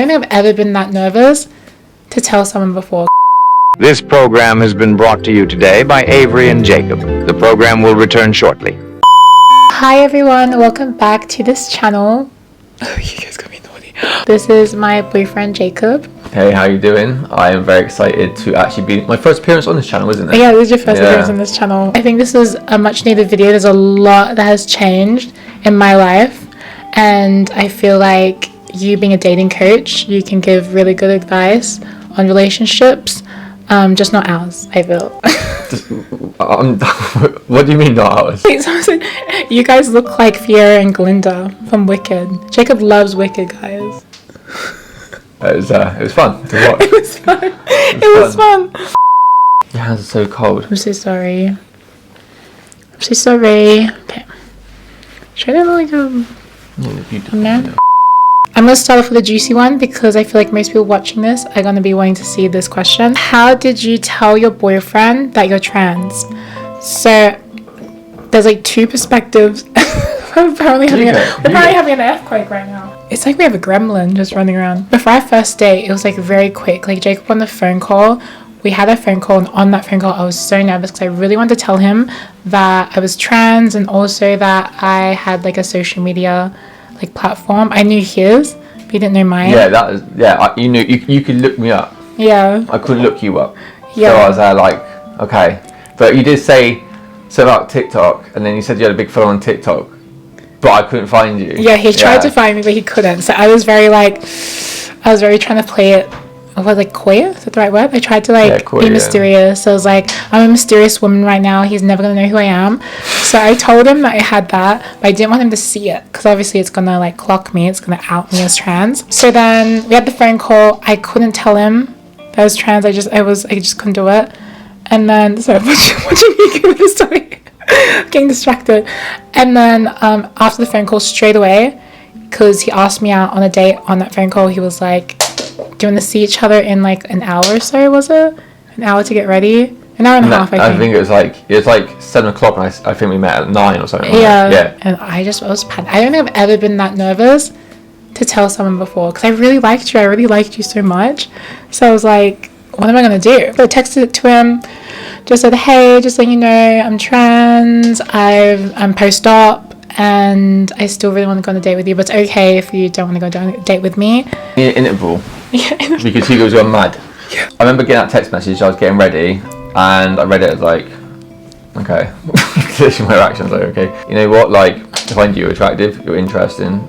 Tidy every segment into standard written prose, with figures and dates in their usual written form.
I don't think I've ever been that nervous to tell someone before. This program has been brought to you today by Avery and Jacob. The program will return shortly. Hi everyone, welcome back to this channel. Oh, you guys got me naughty. This is my boyfriend Jacob. Hey, how you doing? I am very excited to actually be my first appearance on this channel, isn't it? Yeah, this is your first appearance on this channel. I think this is a much needed video. There's a lot that has changed in my life, and I feel like you being a dating coach, you can give really good advice on relationships, just not ours, I feel. What do you mean not ours? You guys look like Fiona and Glinda from Wicked. Jacob loves Wicked, guys. It was fun to watch. It was fun. It was fun. Your hands are so cold. I'm so sorry. I'm so sorry. Okay. Should I like no? I'm going to start off with a juicy one because I feel like most people watching this are going to be wanting to see this question. How did you tell your boyfriend that you're trans? So there's like two perspectives. We're apparently having an earthquake right now. It's like we have a gremlin just running around. Before our first date, it was like very quick. Like Jacob on the phone call, we had a phone call, and on that phone call I was so nervous because I really wanted to tell him that I was trans and also that I had like a social media like platform. I knew his, but he didn't know mine. Yeah, you knew you could look me up. Yeah. I couldn't look you up. Yeah. So I was there like, okay. But you did say something about TikTok, and then you said you had a big follow on TikTok, but I couldn't find you. Yeah, he tried to find me, but he couldn't. So I was very trying to play it. What, like coy? Is that the right word? I tried to coy, be mysterious. So I was like, I'm a mysterious woman right now. He's never gonna know who I am. So I told him that I had that, but I didn't want him to see it because obviously it's gonna like clock me. It's gonna out me as trans. So then we had the phone call. I couldn't tell him that I was trans. I just couldn't do it. And then sorry, what you mean? Sorry, getting distracted. And then after the phone call, straight away, because he asked me out on a date on that phone call, he was like, do you want to see each other in like an hour or so? Was it an hour to get ready? An hour and a half, I think. It was like 7 o'clock, and I think we met at 9 or something. Yeah. And I was panicked. I don't think I've ever been that nervous to tell someone before because I really liked you. I really liked you so much. So I was like, what am I gonna do? So I texted it to him, just said, hey, just letting you know, I'm trans. I'm post-op. And I still really want to go on a date with you, but it's okay if you don't want to go on a date with me. In an interval. Yeah. Because Hugo was going mad. Yeah. I remember getting that text message, I was getting ready, and I read it as like, okay. Literally my reaction was like, okay. You know what, like, I find you attractive, you're interesting.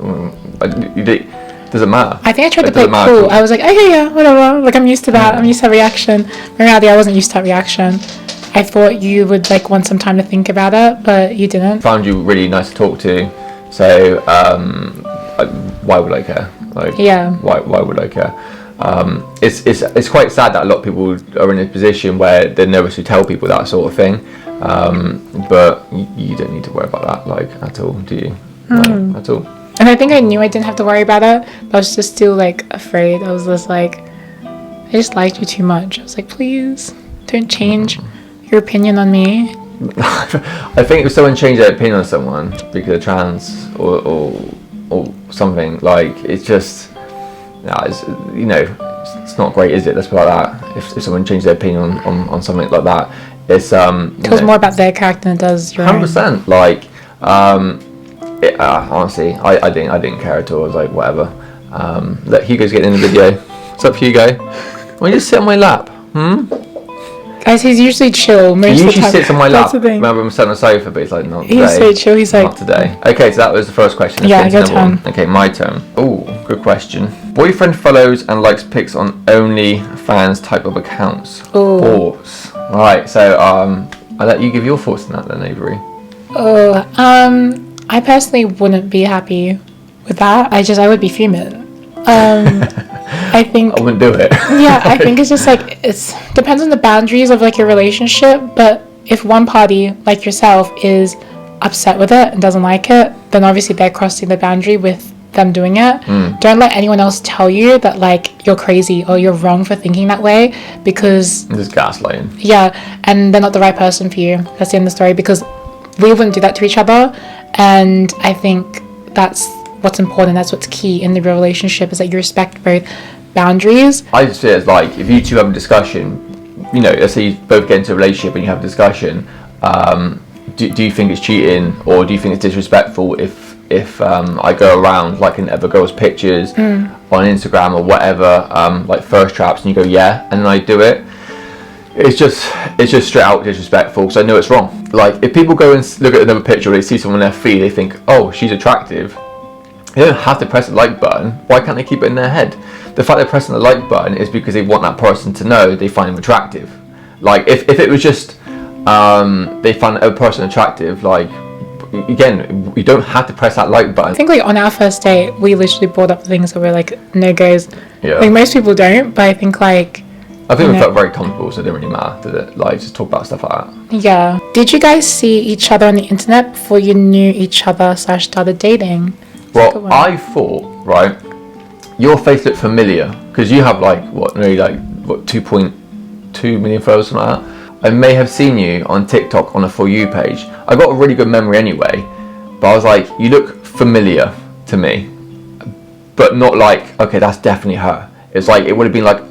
Doesn't matter. I think I tried to play it cool. I was like, okay, yeah, whatever. Like, I'm used to that. I'm used to that reaction. In reality, I wasn't used to that reaction. I thought you would like want some time to think about it, but you didn't. Found you really nice to talk to, so why would I care? Like, yeah. Why would I care? It's quite sad that a lot of people are in a position where they're nervous to tell people that sort of thing, but you don't need to worry about that like at all, do you? No, at all. And I think I knew I didn't have to worry about it, but I was just still like afraid. I was just like, I just liked you too much. I was like, please don't change your opinion on me. I think if someone changed their opinion on someone because they're trans or something, like, it's just, it's not great, is it? Let's put it like that. If someone changed their opinion on something like that, it's it goes more about their character than it does your 100%. Like, honestly, I didn't care at all. I was like, whatever. Look, Hugo's getting in the video. What's up, Hugo? Why don't you just sit on my lap? Guys, he's usually chill most of the time. He usually sits on my lap. Remember, I'm sat on the sofa, but he's like, not today. He's so chill. He's like, not today. Okay, so that was the first question. Yeah, your turn. Okay, my turn. Oh, good question. Boyfriend follows and likes pics on OnlyFans type of accounts. Thoughts. Right, so I'll let you give your thoughts on that then, Avery. I personally wouldn't be happy with that. I would be fuming. I think I wouldn't do it. Yeah, I think it's just like, it depends on the boundaries of like your relationship, but if one party like yourself is upset with it and doesn't like it, then obviously they're crossing the boundary with them doing it. Don't let anyone else tell you that like you're crazy or you're wrong for thinking that way, because just gaslighting. Yeah, and they're not the right person for you. That's the end of the story, because we wouldn't do that to each other, and I think that's what's important. That's what's key in the relationship, is that you respect both boundaries. I just see it as like, if you two have a discussion, you know, let's say you both get into a relationship and you have a discussion, do you think it's cheating, or do you think it's disrespectful if I go around liking other girls' pictures on Instagram or whatever, like thirst traps, and you go yeah, and then I do it? It's just straight out disrespectful, because I know it's wrong. Like, if people go and look at another picture, or they see someone on their feed, they think, oh, she's attractive. They don't have to press the like button. Why can't they keep it in their head? The fact they're pressing the like button is because they want that person to know they find him attractive. Like, if it was just they find a person attractive, like, again, you don't have to press that like button. I think, like, on our first date, we literally brought up things that were like no-goes. Yeah. Like, most people don't, but I think, like, we felt very comfortable, so it didn't really matter, did it? Like, just talk about stuff like that. Yeah. Did you guys see each other on the internet before you knew each other / started dating? Well, I thought, right, your face looked familiar, because you have, like, nearly 2.2 million followers, something like that. I may have seen you on TikTok on a For You page. I got a really good memory anyway, but I was like, you look familiar to me, but not like, okay, that's definitely her. It's like, it would have been like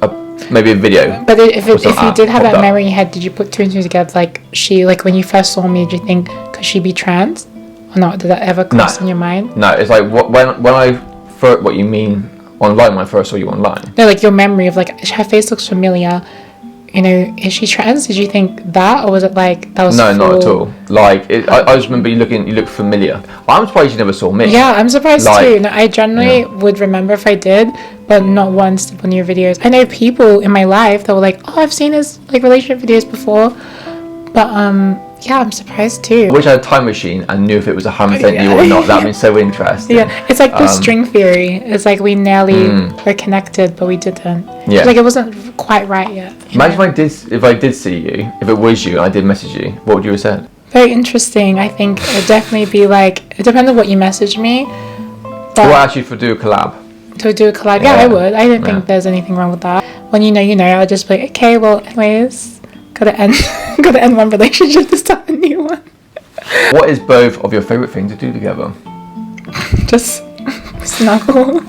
maybe a video. But if you did have that memory in your head, did you put two and two together? Like, when you first saw me, did you think, could she be trans? Or not? Did that ever cross in your mind? No, it's like, what you mean online, when I first saw you online? No, like your memory of, like, her face looks familiar. You know, is she trans? Did you think that, or was it like that was? No, not at all. Like, I just remember you looked familiar. I'm surprised you never saw me. Yeah, I'm surprised too. No, I generally would remember if I did, but not once on your videos. I know people in my life that were like, "Oh, I've seen his like relationship videos before," but yeah, I'm surprised too. I wish I had a time machine and knew if it was 100% you or not. That'd be so interesting. Yeah, it's like the string theory. It's like we nearly were connected, but we didn't. Yeah. Like, it wasn't quite right yet. Imagine if I did see you, if it was you and I did message you, what would you have said? Very interesting. I think it'd definitely be like, it depends on what you message me. But well, actually, do a collab. To do a collab, yeah, I would. I don't think there's anything wrong with that. When you know, I'll just be like, okay, well, anyways, gotta end one relationship to start a new one. What is both of your favourite things to do together? Just snuggle.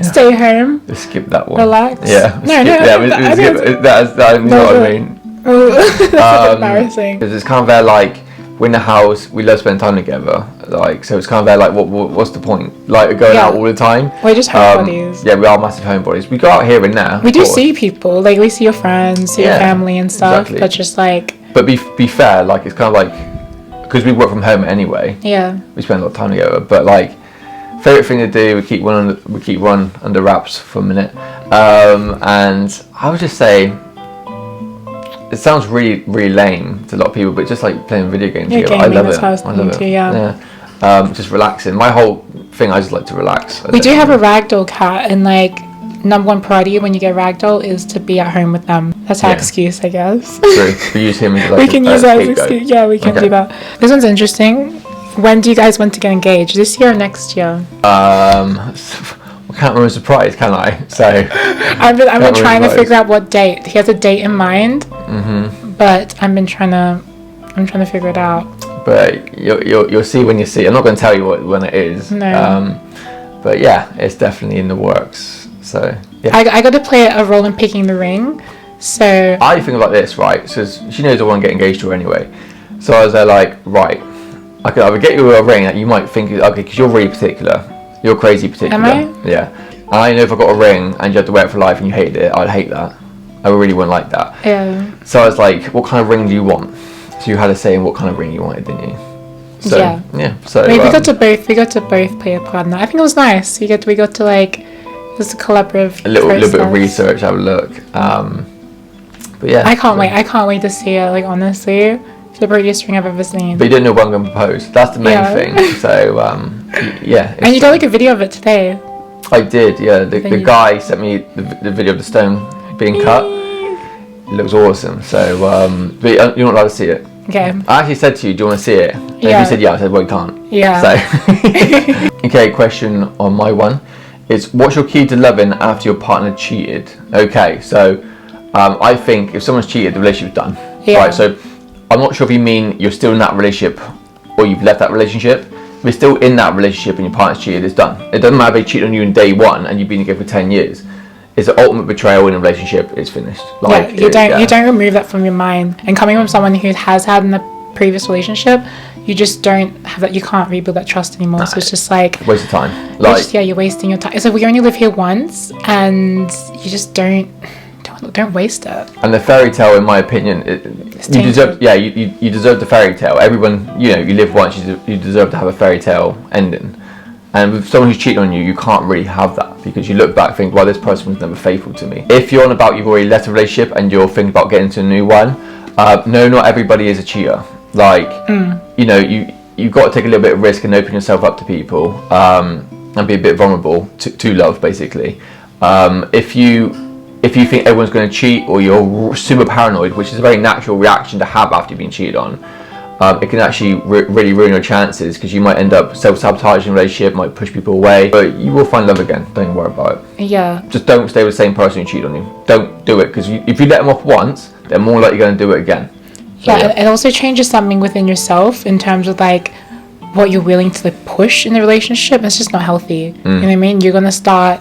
Stay home. Just skip that one. Relax. Yeah. That's what I mean. That's embarrassing. Because it's kind of there, like, we're in the house, we love spending time together. Like, so it's kind of there, like, what's the point? Like, going out all the time. We're just homebodies. Yeah, we are massive homebodies. We go out here and there. We do see people. Like, we see your friends, see your family and stuff. Exactly. But just like. But be fair. Like, it's kind of like, because we work from home anyway. Yeah. We spend a lot of time together. But like, favorite thing to do, we keep one under wraps for a minute. And I would just say, it sounds really, really lame to a lot of people, but just like playing video games together. I love it. I love it. Yeah. Just relaxing. My whole thing, I just like to relax. We do have a ragdoll cat, and like, number one priority when you get ragdoll is to be at home with them. That's our excuse, I guess. True. We use him as like we can use that as excuse. Yeah, we can do that. This one's interesting. When do you guys want to get engaged? This year or next year? I can't remember surprise, can I? So I've been trying to figure out what date. He has a date in mind, but I'm trying to figure it out. But you'll see when you see. I'm not going to tell you when it is. No. But yeah, it's definitely in the works. So yeah. I got to play a role in picking the ring. So I think about this, right? So she knows I want to get engaged to her anyway. So I was there like, right, I could either get you a ring that you might think, okay, because you're really particular. You're crazy particular. Am I? Yeah. I know if I got a ring and you had to wear it for life and you hated it, I'd hate that. I really wouldn't like that. Yeah. So I was like, what kind of ring do you want? So you had a say in what kind of ring you wanted, didn't you? So, yeah. So we got to both play a part in that. I think it was nice. We got to like, it was a collaborative. A little bit of research, have a look. But yeah. I can't wait to see it. Like, honestly, it's the prettiest ring I've ever seen. But you didn't know when I'm going to propose. That's the main thing. So yeah. And you got like a video of it today. I did. Yeah. The guy sent me the video of the stone being cut. It looks awesome. So but you're not allowed to see it. Okay. I actually said to you, do you want to see it? And if you said yeah, I said, well, you can't. Yeah. So, okay, question on my one. It's, what's your key to loving after your partner cheated? Okay, so I think if someone's cheated, the relationship's done. Yeah. Right, so I'm not sure if you mean you're still in that relationship or you've left that relationship. we're still in that relationship and your partner's cheated, it's done. It doesn't matter if they cheat on you in day one and you've been together for 10 years. It's the ultimate betrayal in a relationship. It's finished. Like, you don't remove that from your mind. And coming from someone who has had in a previous relationship, you just don't have that. You can't rebuild that trust anymore. No, so it's just like waste of time. You're wasting your time. It's like we only live here once, and you just don't waste it. And the fairy tale, in my opinion, you deserve. Yeah, you deserve the fairy tale. Everyone, you live once. You deserve to have a fairy tale ending. And with someone who's cheating on you, you can't really have that, because you look back and think, well, this person was never faithful to me. If you're on about you've already left a relationship and you're thinking about getting into a new one, no, not everybody is a cheater. Like, you've got to take a little bit of risk and open yourself up to people, and be a bit vulnerable to love, basically. If you think everyone's going to cheat, or you're super paranoid, which is a very natural reaction to have after you've been cheated on, it can actually really ruin your chances, because you might end up self-sabotaging a relationship, might push people away, but you will find love again. Don't worry about it. Yeah. Just don't stay with the same person who cheated on you. Don't do it, because if you let them off once, they're more likely going to do it again. So, yeah, it also changes something within yourself in terms of like what you're willing to like push in the relationship. It's just not healthy. You know what I mean? You're gonna start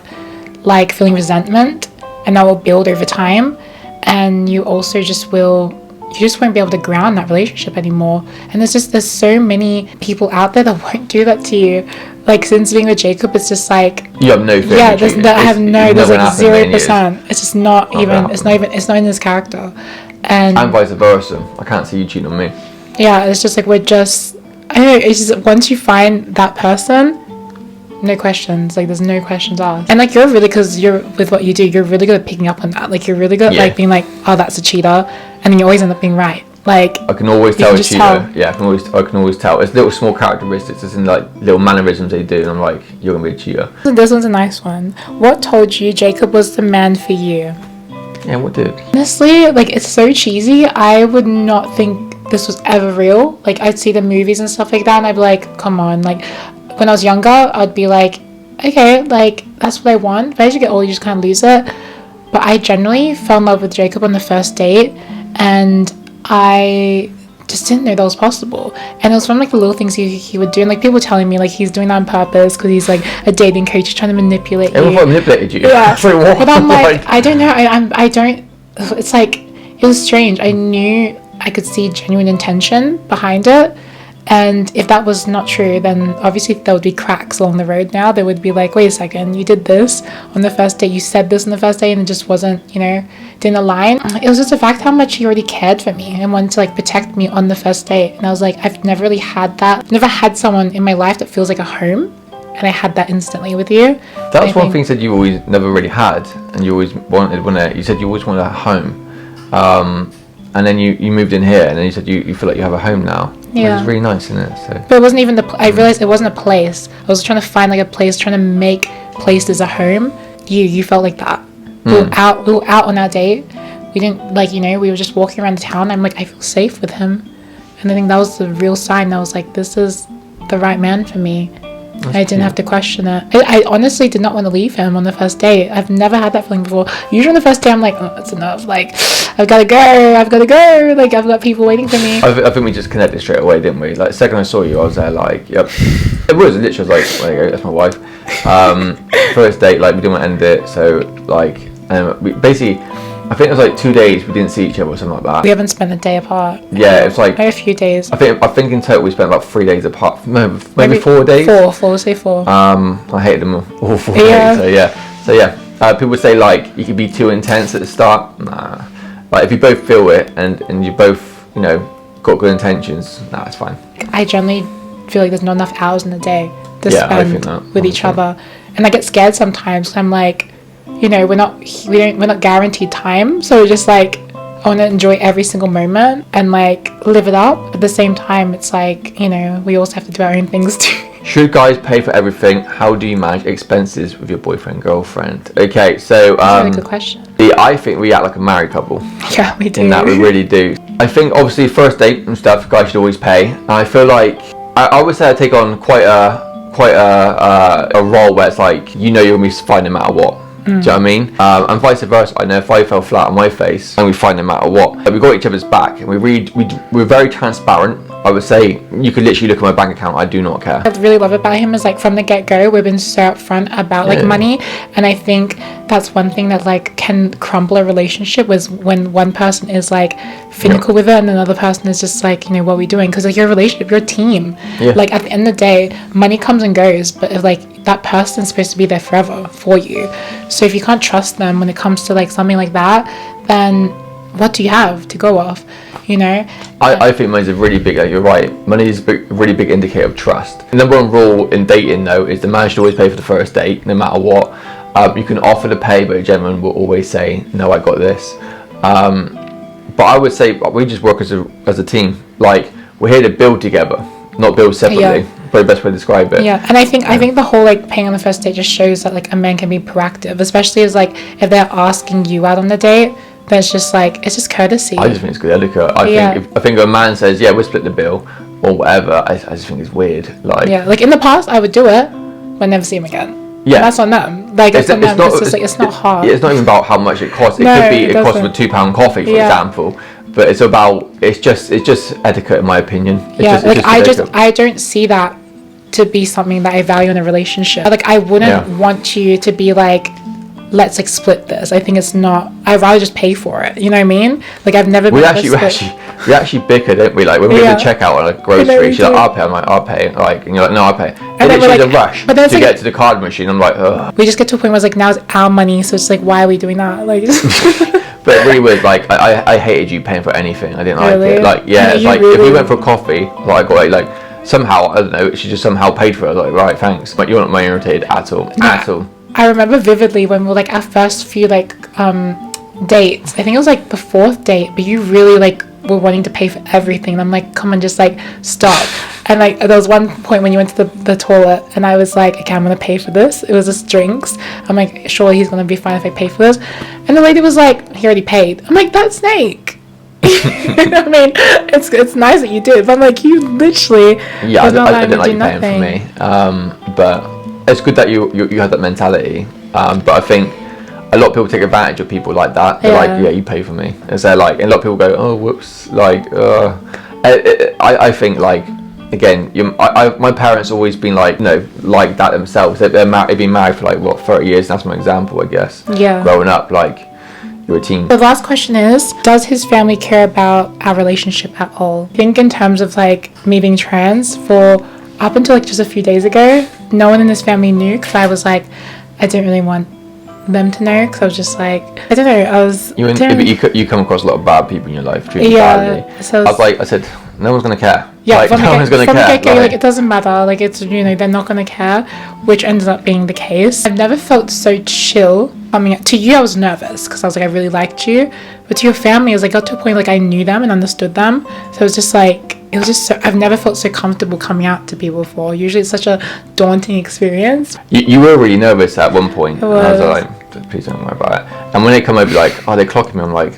like feeling resentment, and that will build over time, and you also just won't be able to ground that relationship anymore. And there's so many people out there that won't do that to you. Like, since being with Jacob, it's just like you have no fear. Yeah, there's like 0%. It's just not even. It's not in his character. And vice versa. I can't see you cheating on me. Yeah, it's just like I don't know, it's just once you find that person, no questions. Like, there's no questions asked. And like, because you're with what you do, you're really good at picking up on that. Like, you're really good at like being like, oh, that's a cheater, and then you always end up being right. Like, I can always tell a cheater. Yeah, I can always tell. It's little small characteristics. It's in like little mannerisms they do, and I'm like, you're gonna be a cheater. This one's a nice one. What told you Jacob was the man for you? Yeah, what did? Honestly, like, it's so cheesy. I would not think this was ever real. Like, I'd see the movies and stuff like that, and I'd be like, come on. Like, when I was younger, I'd be like, okay, like, that's what I want. But as you get older, you just kind of lose it. But I generally fell in love with Jacob on the first date, and I just didn't know that was possible. And it was from like the little things he would do, and like people telling me like he's doing that on purpose because he's like a dating coach, he's trying to manipulate you. Everyone manipulated you. Yeah. But I'm like, I don't know. I don't. It's like, it was strange. I knew I could see genuine intention behind it. And if that was not true, then obviously there would be cracks along the road now. They would be like, wait a second, you did this on the first date, you said this on the first date, and it just wasn't, didn't align. It was just a fact how much he already cared for me and wanted to like protect me on the first date. And I was like, I've never really had that. Never had someone in my life that feels like a home. And I had that instantly with you. That was one thing you said you always never really had, and you always wanted you said you always wanted a home. And then you moved in here, and then you said you feel like you have a home now. Yeah. Which is really nice, isn't it? So. But it wasn't even I realized it wasn't a place. I was trying to find like a place, trying to make places a home. You felt like that. We were out on our date. We didn't we were just walking around the town. I'm like, I feel safe with him. And I think that was the real sign. I was like, this is the right man for me. I didn't have to question it. I honestly did not want to leave him on the first date. I've never had that feeling before. Usually on the first day, I'm like, oh, that's enough. Like, I've got to go. Like, I've got people waiting for me. I think we just connected straight away, didn't we? Like, the second I saw you, I was there like, yep. It was literally like, there you go, that's my wife. First date, like, we didn't want to end it. So, like, we basically, I think it was like 2 days we didn't see each other or something like that. We haven't spent a day apart. Yeah, it's like maybe a few days. I think in total we spent about 3 days apart. Maybe 4 days. We'll say 4. I hated them all 4 days. So yeah. People say like you could be too intense at the start. Nah. Like if you both feel it and you both got good intentions, nah, it's fine. I generally feel like there's not enough hours in the day to spend with each other, and I get scared sometimes. 'Cause I'm like, we're not guaranteed time, so just like I want to enjoy every single moment and like live it up. At the same time, it's like we also have to do our own things too. Should guys pay for everything? How do you manage expenses with your boyfriend, girlfriend? Okay, so that's a really good question. I think we act like a married couple. Yeah, we do. In that we really do. I think obviously first date and stuff, guys should always pay. And I feel like I would say I take on quite a role where it's like you're gonna be fine no matter what. Do you know what I mean? And vice versa. I know if I fell flat on my face and we fight no matter what, we got each other's back, and we're very transparent. I would say you could literally look at my bank account. I do not care. I really love about him is like from the get-go we've been so upfront about like money, and I think that's one thing that like can crumble a relationship was when one person is like finical with it and another person is just like, you know, what are we doing? Because like your relationship, your team, like at the end of the day money comes and goes, but if like that person's supposed to be there forever for you, so if you can't trust them when it comes to like something like that, then what do you have to go off, you know? I think money's a really big, you're right, money is a really big indicator of trust. The number one rule in dating though is the man should always pay for the first date, no matter what. You can offer to pay, but a gentleman will always say, no, I got this. But I would say we just work as a team. Like, we're here to build together, not build separately. Probably the best way to describe it. Yeah, and I think the whole like paying on the first date just shows that like a man can be proactive, especially as like if they're asking you out on the date. But it's just like, it's just courtesy. I just think it's good etiquette. I think if a man says, yeah, we'll split the bill or whatever, I just think it's weird. Like, yeah, like in the past I would do it, but never see him again. Yeah, and that's on them. Like it's on them. It's not hard. It's not even about how much it costs. It could be it costs with £2 coffee, for example. But it's just etiquette, in my opinion. I don't see that to be something that I value in a relationship. Like I wouldn't want you to be like, let's like split this. I think it's not. I'd rather just pay for it. You know what I mean? Like I've never. We actually bicker, didn't we? Like when we go to check out on a grocery, she's like, "I'll pay." I'm like, "I'll pay." Like, and you're like, "No, I'll pay." And then she's a rush to get to the card machine. I'm like, ugh. We just get to a point where it's like, now it's our money, so it's like, why are we doing that? Like. But it really was like I hated you paying for anything. I didn't like it. Like it's like if we went for a coffee, like I got like somehow I don't know, she just somehow paid for it. I was like, right, thanks. But you're not money irritated at all, at all. I remember vividly when we were like our first few like dates. I think it was like the 4th date, but you really like were wanting to pay for everything. And I'm like, come on, just like stop. And like there was one point when you went to the toilet and I was like, okay, I'm gonna pay for this. It was just drinks. I'm like, surely he's gonna be fine if I pay for this. And the lady was like, he already paid. I'm like, that's snake. I mean, it's nice that you did, but I'm like, you literally I didn't like you paying for me. But it's good that you had that mentality, but I think a lot of people take advantage of people like that. They're like, yeah, you pay for me, and so like, and a lot of people go, oh, whoops, like, I think like, again, my parents always been like, you know, like that themselves. They've been married for like what 30 years. That's my example, I guess. Yeah. Growing up, like, you're a teen. The last question is, does his family care about our relationship at all? I think in terms of like me being trans, for up until like just a few days ago, no one in his family knew, because I was like, I didn't really want them to know, because I was just like, I don't know, you come across a lot of bad people in your life, treated badly. So I said, no one's gonna care. Yeah, like, no one's gonna care. From the like, it doesn't matter. Like, it's, you know, they're not gonna care, which ended up being the case. I've never felt so chill. I mean, to you, I was nervous because I was like, I really liked you, but to your family, I was like, got to a point like I knew them and understood them. So it was just like, it was just so, I've never felt so comfortable coming out to people before. Usually, it's such a daunting experience. You were really nervous at one point. And I was like, please don't worry about it. And when they come over, like, oh, they're clocking me. I'm like.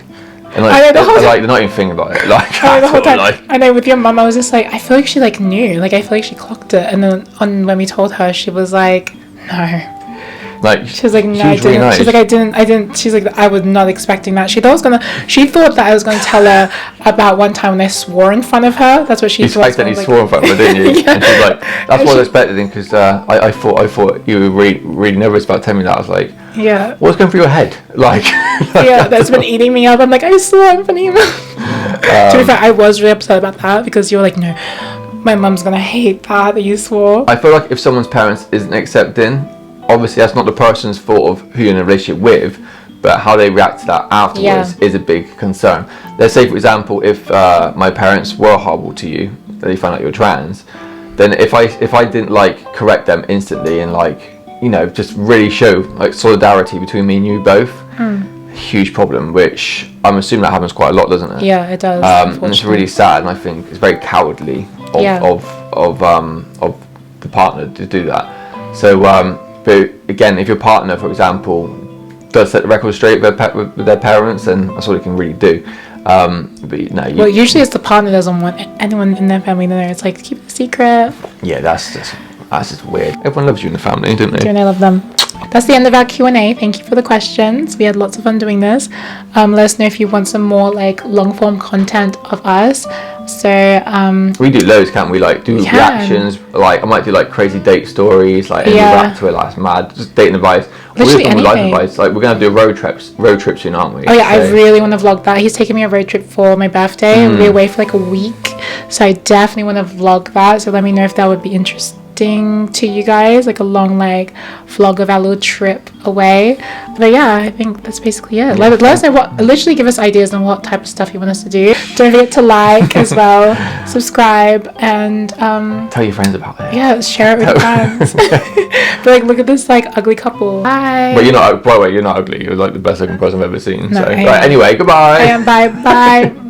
And like, they're not even thinking about it. Like, the whole time. Like, I know with your mum, I was just like, I feel like she like knew. Like, I feel like she clocked it. And then when we told her, she was like, no. Like, she was like, no, I didn't. Really nice. She's like, I didn't. She's like, I was not expecting that. She thought that I was gonna tell her about one time when I swore in front of her. That's what she thought. You accidentally swore in front of her, didn't you? Yeah. And she's like, that's what I expected, because I thought you were really nervous about telling me that. I was like, yeah, what's going through your head? Like, yeah, that's been eating me up. I'm like, I swore in front of you. To be fair, I was really upset about that, because you were like, no, my mum's gonna hate that you swore. I feel like if someone's parents isn't accepting, obviously that's not the person's fault of who you're in a relationship with, but how they react to that afterwards is a big concern. Let's say, for example, if my parents were horrible to you, they found out you're trans, then if I didn't like correct them instantly and like, you know, just really show like solidarity between me and you both, huge problem, which I'm assuming that happens quite a lot, doesn't it? Yeah, it does. And it's really sad, and I think it's very cowardly of the partner to do that. So but again, if your partner, for example, does set the record straight with their parents, then that's all they can really do. But no. Well, usually it's the partner doesn't want anyone in their family to know. It's like, keep it a secret. Yeah, that's just weird. Everyone loves you in the family, don't they? And I love them. That's the end of our Q&A. Thank you for the questions. We had lots of fun doing this. Let us know if you want some more like long form content of us. So we do loads, can't we? Like do reactions. Like I might do like crazy date stories, like any rap to it, like it's mad. Just dating advice. Literally anything. Life advice. Like we're gonna do a road trip soon, aren't we? Oh yeah, so I really want to vlog that. He's taking me a road trip for my birthday. We'll be away for like a week, so I definitely want to vlog that. So let me know if that would be interesting to you guys, like a long like vlog of our little trip away. But yeah, I think that's basically it. Let us know literally give us ideas on what type of stuff you want us to do. Don't forget to like as well, subscribe, and tell your friends about it. Yeah, share it with friends. But like, look at this like ugly couple. Bye. But you're not, by the way, you're not ugly. You're like the best looking person I've ever seen. No, so right, anyway, goodbye. Bye.